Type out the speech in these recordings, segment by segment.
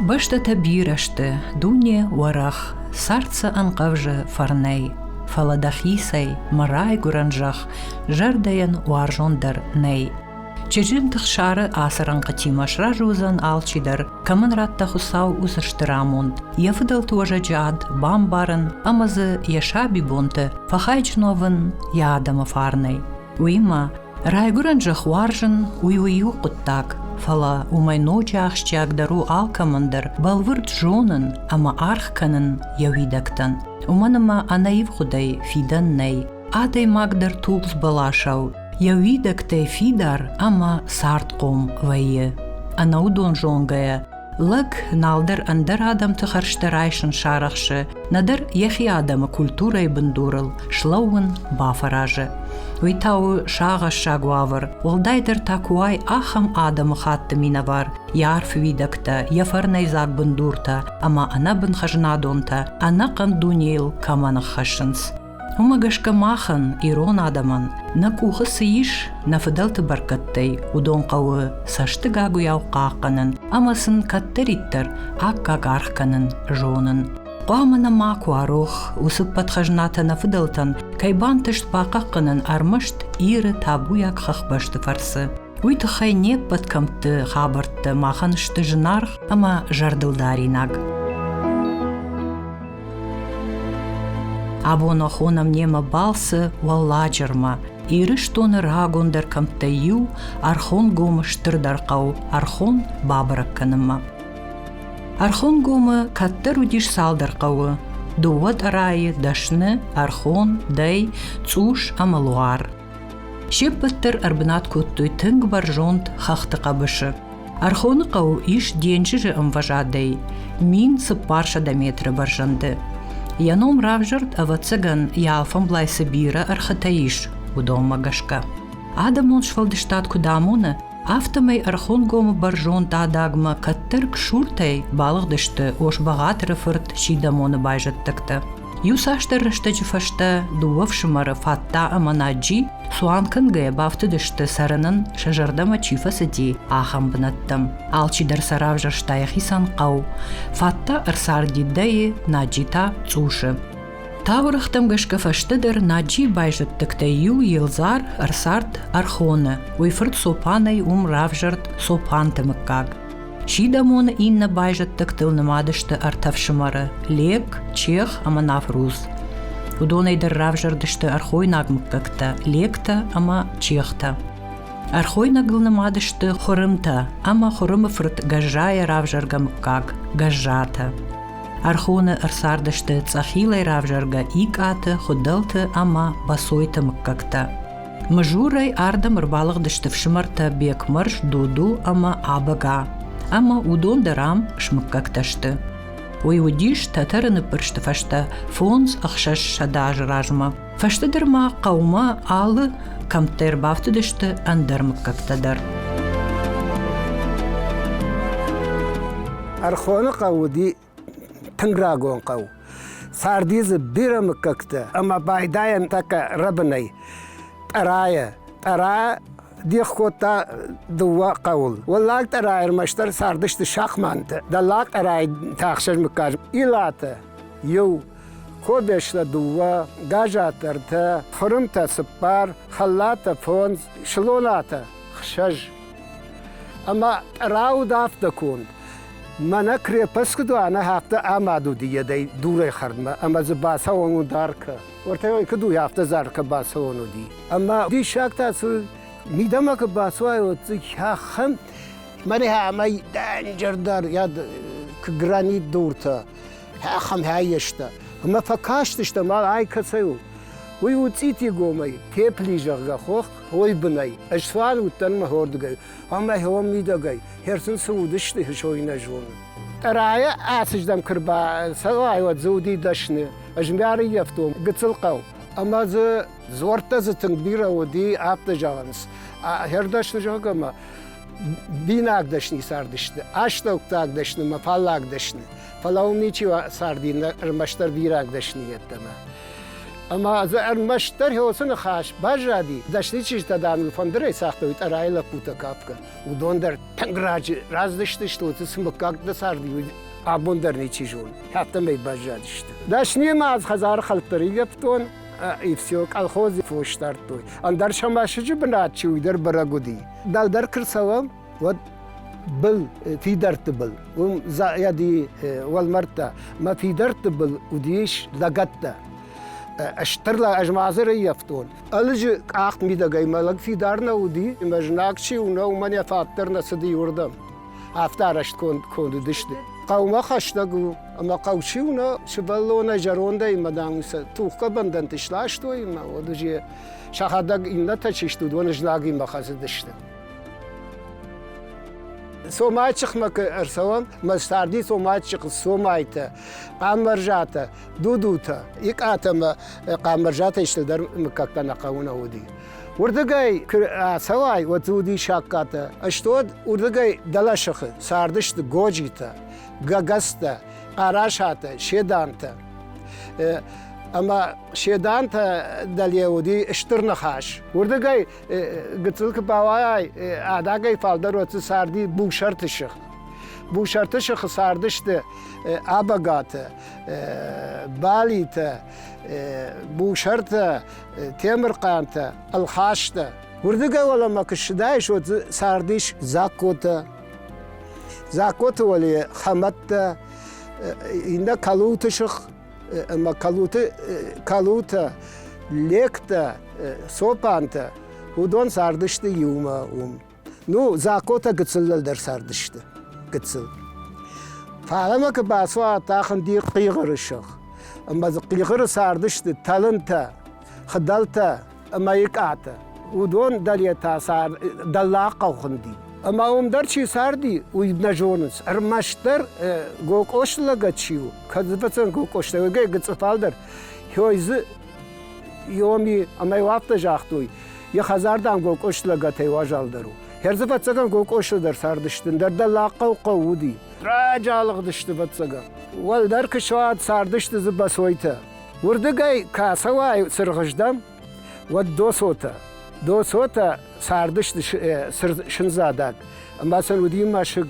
Баштата бирашты, дуне варах, сарца анқавжы фарней. Фаладахисай, марай гуранжах, жардаян уаржондар ней. Чежинтық шары асырын қытимашра жузан алчидар, камын ратта хусау узаштырамунд. Яфыдал туажа жад, бамбарын, амазы яша бибонты, фахайчновын ядамы фарней. Уйма, райгуранжах уаржын уй-уйу құттак. Фала умайночах щагдару алкамандар, балвырт жонын, ама архканын явидактан. Уманыма анаив худай фидан ней. Адай магдар тулс балашау. Явидактай фидар, ама сартком вайы. Анаудон жонгая. Лык налдар андар адам тыхарштарайшын шарахшы, надар яхи адама культурай бындурыл, шлауын бафаражы. Уйтау шага шагуавар, олдайдар такуай ахам адамы хатты минавар, ярф видакта, яфарнай зак бындурта, ама ана бын хажнадонта, ана кандунейл каманах хашынс. Умагашка махан ирон адаман, на кухысы иш, на фыдалты баркаттай, удон қауы сашты гагу яуқаққанын, амасын каттериттер, акка гархканын жонын. Қуамына маку арох, усып патхажната на фыдалтан, кайбантышт пақаққанын армышт иры табуяк хақбашты фарсы. Уйты хайне паткамты хабартты маханышты жынарх, ама жардылдаринаг. Абона хонам нема балсы валладжырма. Ирыш тоны рагондар камтаю, архон гомы штырдарқау, архон бабыракканыма. Архон гомы каттыр удиш салдарқауы. Дуват арайы дашны, архон, дай, цуш амалуар. Шеппаттыр арбынат көттөй тынг бар жонт хақты қабышы. Архоны қау иш денчі ымважадай. Мин сыппарша да метрі бар жанды. Яном равжырт авацыган ялфам блайсы бира архатаиш, удом магашка. Адамон швалдыштат кудамуны, автомай архон гомы баржон тадагма каттырк шуртай балыгдышты ош бағатыры фырт шидамоны байжаттыкты. Юсаштыр рыштачы фашта дуавшымары фатта аманаджи суанкын гая бафтыдышты сарынын шажардама чифасы ди ахам бынаттым. Алчидар саравжыр штаяхи санқау, фатта ырсар диддайы наджита цушы. Тавырықтым гышкы фаштыдыр наджи байжаттыкты ю елзар ырсарт архоны, уйфырт сопанай равжырт сопантымыккаг. Шидамоны инна байжаттык тылнымадышты артавшымары, лек, чех, ама нафрус. Удонайдыр равжырдышты архойнагмыккакта, лекта, ама чехта. Архойнагылнымадышты хорымта, ама хорымы фрт гажжая равжыргамыккак, гажжата. Архоны ырсардышты цахилай равжырга ик аты, худалты, ама басойтымыккакта. Мыжурай ардам ырбалыгдышты вшымарта бек мырш дуду, ама абага. Ама удон дарам шмыккакташты. Ой удиш татарыны пыршты фашта фонс ахшаш шадаж ражма. Фаштыдырма қаума алы камтер бафтыдышты андармыккактадар. Архоны қауди тыңрагон қау. Сардизы бирамыккакты, ама байдайын така рабынай. Тарая дихкота дуа қаул. Валлак тарайыр маштар сардышты шахманты. Даллак тарай тақшаш мыккаж. Илаты, ю, кобешла дуа, гажатырты, хырымта сыппар, халлата фонз, шылолата, хшаж. Ама рау дафта кунд. Мана крепаскуду ана хафта амаду диядай дурай хардма. Ама зыбаса ону дарка. Ортайой куду хафта зарка баса ону ди. Ама ди шакта су میدم که باسوای و هم من همه دنجر دار یاد که گرانیت دورتا هم هایشتا ما فکاشتشتا مال ای کسیو وی وطیتی گومی تپلی جغا خوخ وی بنای اشوان و تن مهورد گای همه هم میده گای هرسن سودشتی هشوی نجون رایه آسجدم کربا سوای و زودی داشنه اجمیاری یفتم گتسلقاو اما زورتا زتنبیره و دی آبت جانس هر داشته جاگا ما بیناک داشنی سردشته اشتاک تاک داشنه ما فلاک داشنه فلاومی چی سردی رمشتر بیراک داشنی یتما اما از ارمشتر هوسن خاش بجادی داشتی چیز تدانل فندره ساخته ویت ارایلا پوتا کاپکا و دون در تنگراج راز داشتش تو سمکاک دساردی آبون در نیچی جون حتی می بجادیشت داشتی ما از هزار خلطری گفتون ایفسیوک الخوزی فوشتر توی اندر شماشجی بنات چوی در براگودی دل در کرسوام و بل في درتبل يدي والمرتا ما في درتبل وديش لقطة اشتر لا اجمازر يفتون الج اق ميدا جاي ملك في دارنا ودي مجناكشي ومن يفاترنا سدي وردم افتارش كون دشت قوما خشتگو اما قوشيونا شبلونا جروندا مدامس توقع بندن تشلاشتو ما ودجي شهادق إننا تشيشتو دون جلاقي مخازن دشت سومايتشخ مك ارسوم مستاردي سومايتشخ سومايتا قامرجاتا دودوتا يقاتم قامرجاتا يشتدر مكاكتا نقاونا ودي وردقاي سواي وتودي شاكاتا اشتود وردقاي دلاشخ ساردشت جوجيتا غاغستا قراشاتا شيدانتا اما شيدانتا داليودي اشترنخاش وردقاي قتلك باواي اداقاي فالدر وت ساردي بوشرتشخ ساردشت اباغاتا باليتا بوشرتا تيمرقانتا الخاشتا وردقاي ولا ما كشدايش وت سارديش زاكوتا ولي خمتا إن كالوتشخ اما كالوتا ليكتا سوبانتا ودون ساردشت يوما نو زاكوتا قتسل در ساردشت قتسل فعلمك باسوا تاخن دي قيغر الشخ اما قيغر ساردشت تالنتا خدالتا اما يقعتا ودون داليتا سار دلاقا خندي اما در چی ساردی و نجونس ارمشتر گوکوش لگچیو کذبتن گوکوش لگه گڅفالدر هویز یومی اما وقت جاختوی یه هزار دام گوکوش لگته واجالدرو هرزبتسگن گوکوش در ساردشتن در دلاقا و قودی راجالق دشت بتسگن ول در کشواد ساردشت زبسویتا وردگای کاسوای سرغجدم و دوسوتا ساردشت شنزادك اما سنودي ماشق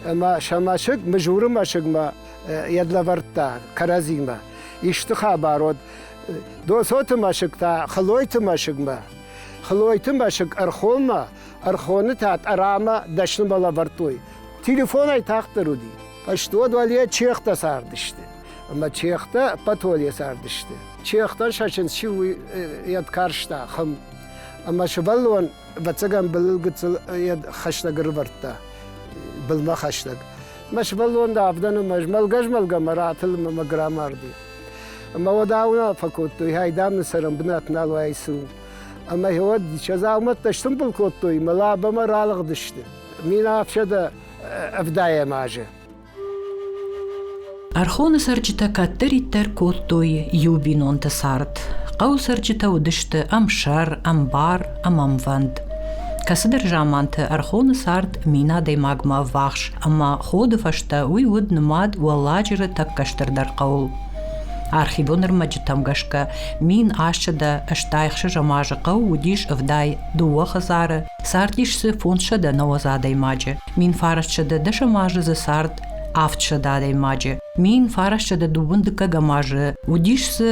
اما شماشق مجور ماشق ما يدلورتا كرازيما يشتخا بارود دوسوت ماشق تا خلويت ماشق ما خلويت ماشق ارخوما ارخونتات اراما دشن بلا ورتوي تليفوناي تاخترودي اشتود وليه چيختا ساردشت اما چيختا پتوليه ساردشت چيختا شاشن شو يدكارشتا خم اما شبلون بتسجن بالقتل يد خشتق ربرتا بالما خشتق مش بلون دا أبدان مجمل جمل جمرات المجرامار دي اما وداونا فكوتو هاي دام نسرم بناتنا الوايسو اما هو دي شزاو متشتم بالكوتو ملا بمرالغ دشت مين أفشد أفداية ماجه أرخون سرجتا كاتريتر كوتوي يوبينون تسارت قو سرجتا ودشت أم شار أم بار أم أمفند كسدر جامانت أرخون سارت مينا دي ماغما واخش أما خود فشتا ويود نماد واللاجر تكشتر در قول أرخيبونر مجتم غشكا مين آشدا أشتايخش جماج قو وديش أفداي دو خزارة سارتيش سفون شدا نوزادي ماجه مين فارش شدا دش ماجز سارت آفت شدادي ماجه مين فارش شدا دوبندكا غماجه وديش س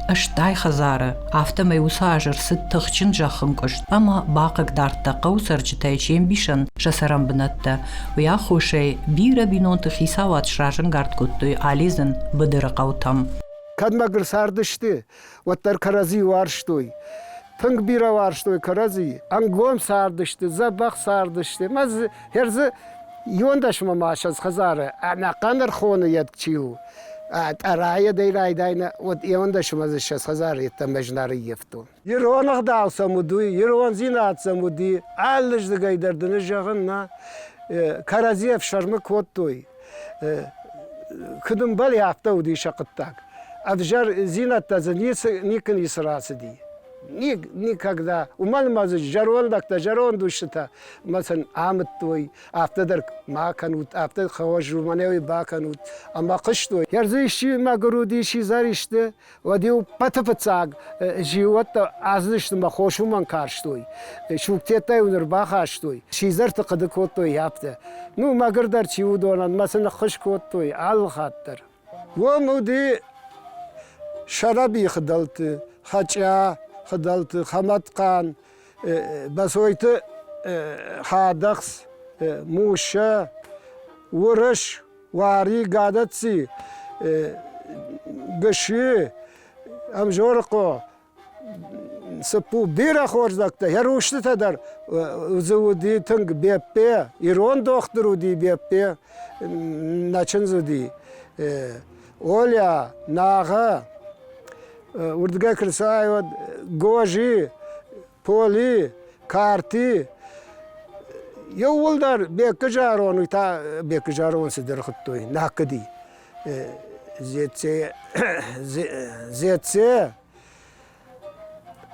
أشتاي خزارة آفتا ميوساجر ست تخشن جاخن كشت أما باقك دارتا قو سرجتاي چين بيشن جسرم بنتا ويا خوشي بيرا بينون تخيساوات شراجن غارد كتوي آليزن بدر قوتم كدمغر ساردشتي وتر كرازي وارشتوي تنگ بيرا وارشتوي كرازي انغوم ساردشتي زبخ ساردشتي مز هرز يوندش ماشاز خزارة أنا قنر خونه يدكيو أرايا داينا ويوندش مزش خزارة يتمجناري يفتون يروان أخداو سمودوي يروان زينات سمودي علش دقاي دردن جغنا كرازي فشرمك وطوي كدم بالي هفته ودي شقتاك أفجر زينة تزنيس نيكن يسراس دي никогда. Умалмазы жарондакта, жарон душта. Mesela Ahmet toy, haftadır makanut, haftadır havaş rumanevi bakanut. Ama kış toy. Yarzi işi magrudi işi zar işte. Ve diyor patapatsak, jivat da azlı işte ma hoşuman karşı toy. Şuktiyatay unur bakaş toy. Şizar tıkadı kot toy yaptı. Nu magırdar çiğu dolan, mesela kış kot toy, al hattır. Ve mudi şarabi khidaltı, haça khidaltı, hamatkan, basoytı hadaks, muşa, vuruş, vari gadatsi, gışı, amjorko, sıpu bira khorzakta, yaruştu tadar, uzudi tung beppe, iron doktoru di beppe, naçın di, olya, nağa, Urduga kırsay, goji, poli, karti. Yollar bekçaron, ita bekçaron sidir xuttoy, nakdi. Zetse,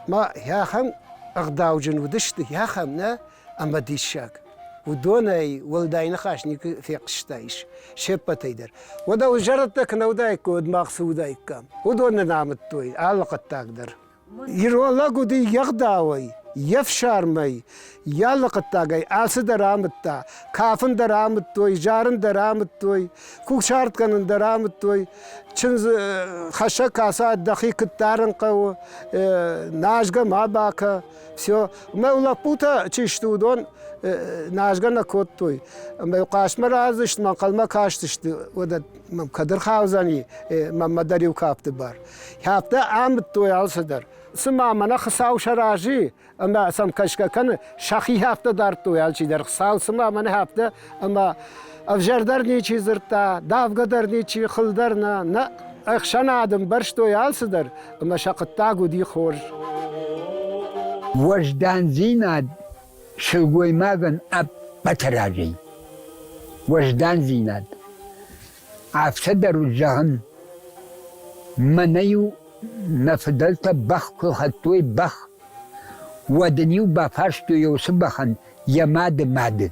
ma ya ham agdaucun udıştı, ya ham ne ama dişak. ودوني ولداينا خاشنيك في قشتايش شبة تيدر ودا وجرتك نودايك ود مقصودايك كام ودون نعمت توي علقت تقدر يرون لاقو دي يغداوي يفشار مي يالقت تاقاي آس درامت تا كافن درامت توي جارن درامت توي كوشارت كان درامت توي چنز خشا كاسا دقيق التارن قو ناشقا ما باكا все ما ولا بوتا چشتو دون ناشقنا كوت توي ما يقاش مرازشت ما قلما كاشتشت ودا كدر خاوزاني ما مداريو كابت بار هابتا عامت توي عالصدر سما منا خساو شراجي اما سم كشكا كان شاخي هابتا دار توي عالشي در خساو سما منا هابتا اما افجردر نيچي زرتا دافقدر نيچي خلدرنا نا اخشنا آدم برش توي عالصدر اما شاقتاقو دي خور وجدان زيناد شلقوي ماغن اب بتراجي وجدان زيناد عفسدر الجهن منيو نفدلت بخ كل خطوي بخ ودنيو بفرشتو يوسبخن يماد ماد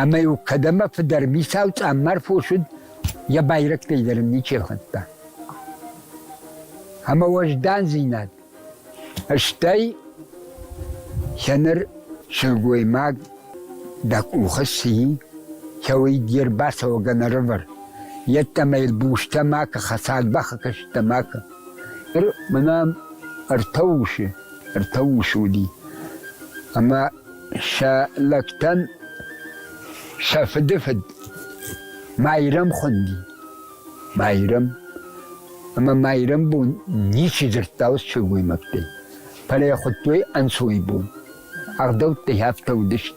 اما يو قدم فدر ميساوت امر فوشد يا بايرك تيدرني چخنتا اما وجدان زيناد اشتاي شنر شلقوي ماغ داك وخسي شوي دير باسا وغن رفر يتما يلبوش تماك خسال بخك اشتماك منام ارتوشو دي اما شالكتن شافدفد ما يرم خندي ما يرم اما ما يرم بون نيشي زرتاوس شلقوي مكتل فلا يخطوي انسوي بون أغدوت هافتا ودشت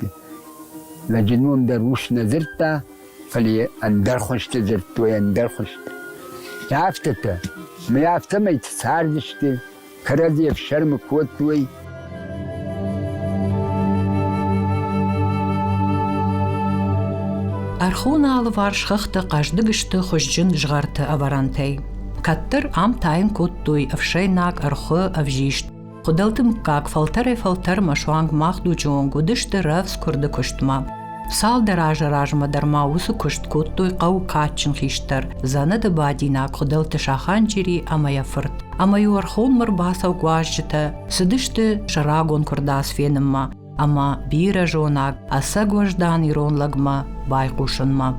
لجنون دروش نزرتا فلي اندرخشت زرتوي اندرخشت هافتتا ما هافتا ما يتساردشت كرازي في شرم كوتوي أرخونا الوار شخت قاشدقشت خشجن جغرت أفرانتي كتر عم تاين كوتوي أفشيناك أرخو أفجيشت خدلتم كاك فلتر مشوانگ ماخدو جونگو دشت رفس کرده کشتما. سال راج مدرما وسو کشت کتوی قو کاتچن خیشتر زنه ده بادیناک خدلت شاخان جیری اما یفرد. اما یورخون مرباسا و گواججتا سدشت شراغون کرداس فینما اما بیره جوناک اسا گوجدان ایرون لگما بایقوشن ما.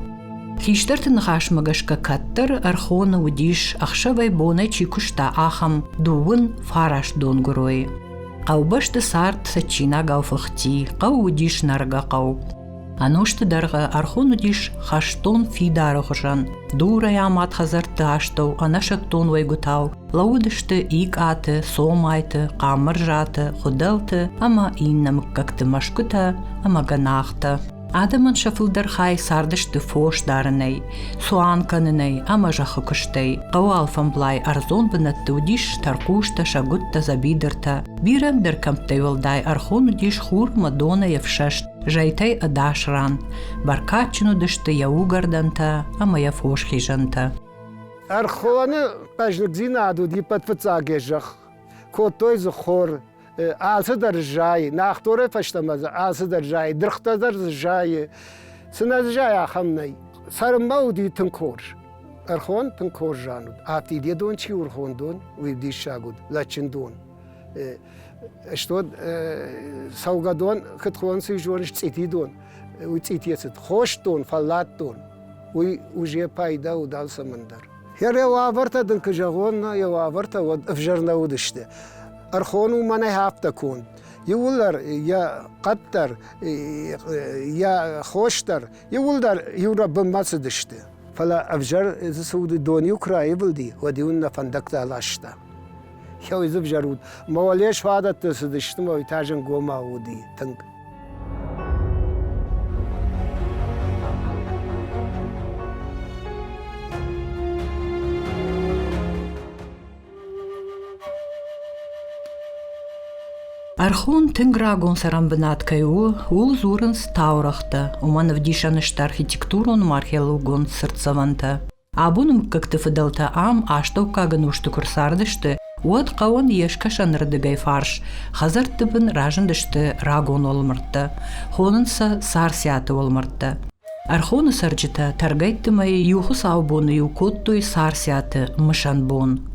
خیشترت نخاش مگشکا کتر ارخون ودیش اخشوی بونه چی کشتا آخم دوون فارش دون گروی. قو بشت سارت سچینا گاو فختی قو ودیش نرگا قو. انوشت درغ ارخون ودیش خاشتون فی دارخشن. دوره یامات خزرت تاشتو انشکتون ویگوتاو. لودشت ایک آت سومایت قامر جات خودلت اما این نمککت مشکتا اما گناخت. آدمن شفلدر خای ساردش دفوش دارنی، سوان کننی، اما جخو کشتی. قوال فنبلای ارزون بنت ودیش ترکوش تا شگوت تا زبیدر تا. بیرم در کمتی ولدای ارخون دیش خور مدونه یفششت. جایتی اداش ران. برکاتچنو دشت یاو گردن تا، اما یفوش خیجن تا. ارخون پجنک زینادو دی پت فتزاگه جخ. Kotoy zkhor alsa der jay nachtore pashtamaz alsa der jay drkhta der jay sna jay khamnay sarmaudi tinkor arkhon tinkor janud ati die don chi urkhon don we di shagud lachin don что саугадон хатхон си жориш цитидон у цитиет хоштон фалатон уй уже пайда удал самандар хере ваварта дын кжагон я ваварта вот фжерна удыште архону мана хафтакон يقولر يا قطر يا خوشتر يقولر يورب ما صدشته فلا افجر سعودي دوني اوكراي بلدي وديون فندق دالاشتا يا إذا بجرود ما وليش هذا تصدشت ما يتاجن قوما ودي تنك Архон тынграгон сарамбынаткайу ул зурынс таурахта, уманов дишанышта архитектурон мархелугон сырцаванта. Абунум как-то фыдалта аштау каганушты курсардышты, уат қауан ешка шанырдыгай фарш, хазартыбын ражындышты рагон олмыртты, хонынса сарсияты олмыртты. Архоны сарджыта таргайттымай юху саубоны юкоттуй сарсияты мышанбон.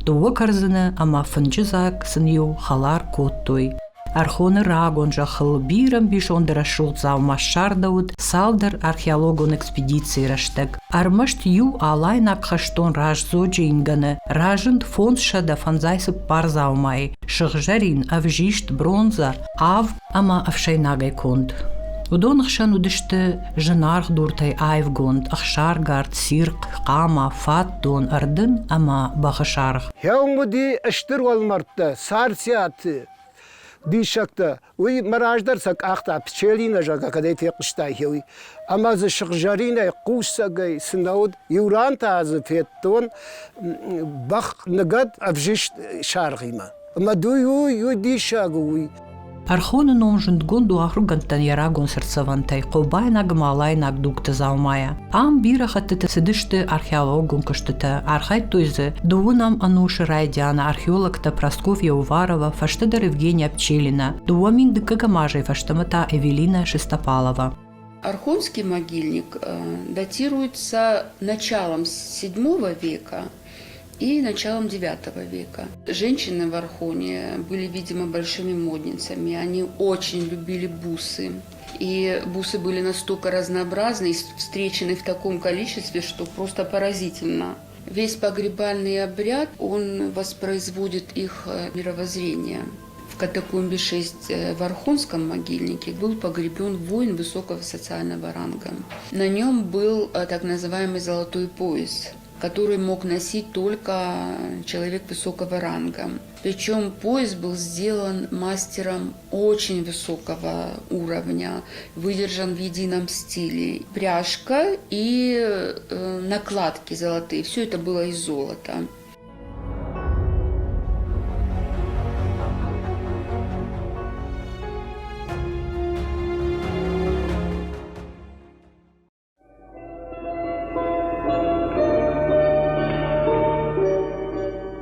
Тува карзыны ама фынчызак сын ю халар коттуй. Архоны рагон жахыл бирам бишондыра шулцав машардаут салдар археологон экспедиции раштаг. Армашт ю алайнак хаштон раж зоджи инганы, ражынд фонша да фанзайсып парзаумай, шыгжарин авжишт бронза, ав ама авшайнагай конд. Удонахшан удышты жынарх дуртай айвгонд, ахшаргард, сирк, қама, фат дон ардын ама бахышарх. Хеунгуди аштыр олмартты, сарсияты. Дишакта, уй мараждар сак ахта пчелина жага кадай фекштай хеуи. Ама за шыгжарина кусагай сынауд юранта азы феттон бах нагад авжишт шаргима. Ама ду ю дишагуи. Архоны номжынд гонду ахругантан ярагон сырцавантай, қолбайнаг малайнаг дукты заумая. Ам бирахатты сыдышты археологон кыштыты, архайт тойзы, дувунам ануши райдяна, археологта Просковья Уварова, фаштыдар Евгения Пчелина, дуваминды кагамажей фаштамата Эвелина Шестопалова. Архонский могильник датируется началом VII века и началом IX века. Женщины в Архоне были, видимо, большими модницами. Они очень любили бусы. И бусы были настолько разнообразны и встречены в таком количестве, что просто поразительно. Весь погребальный обряд, он воспроизводит их мировоззрение. В катакомбе 6 в Архонском могильнике был погребен воин высокого социального ранга. На нем был так называемый золотой пояс, который мог носить только человек высокого ранга. Причем пояс был сделан мастером очень высокого уровня, выдержан в едином стиле. Пряжка и накладки золотые, все это было из золота.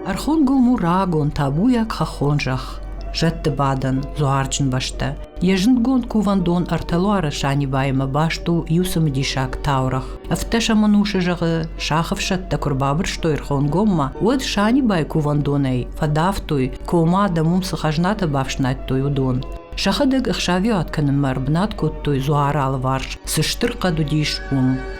Архон гому рагон табуяк хахонжах, жетты бадан зуарчын башты. Ежынд гон кувандон арталуары шани байма башту юсым дишак таурах. Афташа мануши жағы шахов шатта курбабыр что ирхон гомма, уад шани бай кувандонай, фадафтуй, кома дамум сахажната бавшнаттой удон. Шахадыг ықшавио атканым марбнат коттуй зуарал варш, сыштыр кадудиш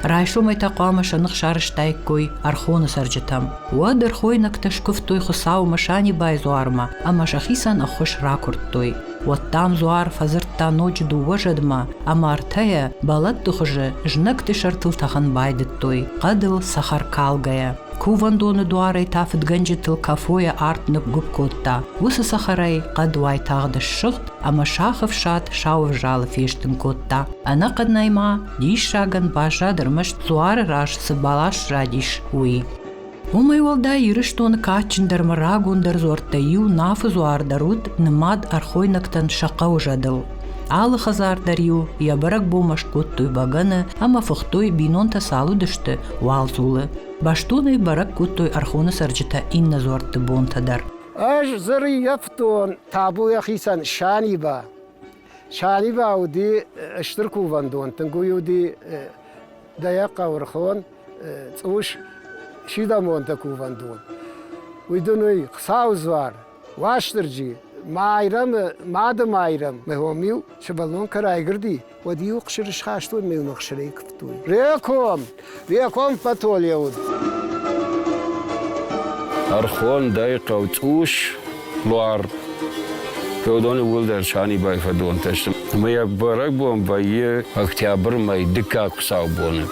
Райшо майтақуама шанық шарыштайккой архоны саржытам. Уад архойнак ташкыфтой хысау машани бай зуарма, ама шахисан ахош ракурттой. Вот там зуар фазыртта ночь дуважадма, ама артая балат тухжы жнак ты шартыл тахан байдыттой, қадыл сахар калгая. Кувандоны дуарай тафыт ганжытыл кафоя артнып губкотта. Усы сахарай қадуай тағды шыht, ама шахов шат шаув жалы фештін котта. Ана қаднайма диш шаган бажадырмыш зуары раш сыбалаш жадиш уи. Умай волда ирыштон качындар марагундар зортаю нафы зуардарут нымад архойнактан шақа ужадыл. Алы хазардарю, ябарак бомаш коттуй баганы, ама фухтой бинонта салу дышты валзулы. Баштуны барак коттуй архоны сарджыта инна зорты бонтадар. اش زری یفتون تابو یخیسن شانی با ودی اشترکو وندون تنگو یودی دایقا ورخون توش شیدا مونتکو وندون ویدونوی خساوزوار واشترجی مادم آیرم مهمیو شبالون کرای گردی و دیو قشرش خاشتون میو نقشری کفتوی ریکم پتول یود أرخون دايقة وتوش لوار فودون ولدر شاني باي فدون تشتم ما يبرك بون باي اختيابر ما يدكا قصاو بون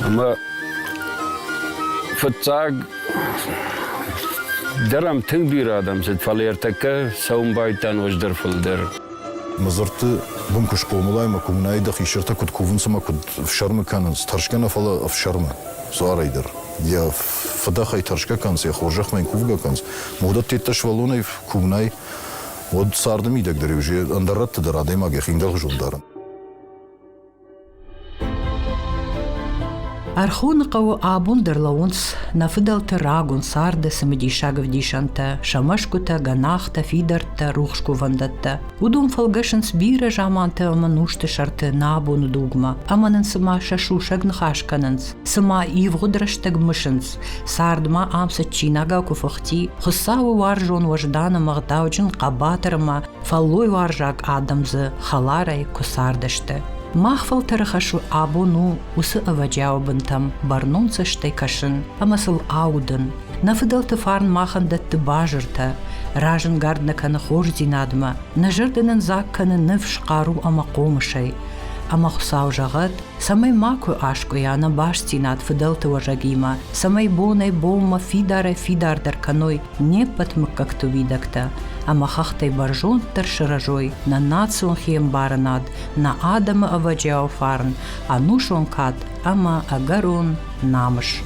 أما فتاق درم تنبير آدم ست فاليرتك سوم بايتان وجدر فلدر مزرت بمكش قوملاي ما كومناي دخي شرطة كنت كوفن سما كنت في شرم كان سترشكنا فلا في شرم سواريدر يا فداخي ترشكا كان سي خورجخ من كوفغا كان مودت تيتش والوناي كومناي ود ساردمي دك دريوجي اندرت درادي ما خيندل جولدارن Архон қау абундер лаунс нафидалта рагун сарда самедишагов дишанта, шамашкута, ганахта, фидарта, рухшку вандатта. Удум фалгашенс бира жаманта аманушты шарты набуну дугма, аманын сама шашушаг нхашканынс, сама ивгудрашдаг мышынс, сардма амса чинага куфахти, хусаву варжон важдана магдауджин қабатарма, фаллой варжаг адамзы халарай кусардашты. Махфал тарахашу абону усы аваджау бынтам барнунца штай кашын, амасыл аудын. Нафидалты фарн махандатты бажырта, ражын гардна каны хош зинадма, нажырдынын зак каны нывш қару ама қомышай. Ама хусау жағат, самай маку ашку яна баш зинад фидалты важагима, самай бонай бома фидардар каной не патмык как-то видакта. Ама хахтай баржон тарширажой, на национ хием баранад, на адама аваджау фарн, а нушон кат, ама агарон намыш.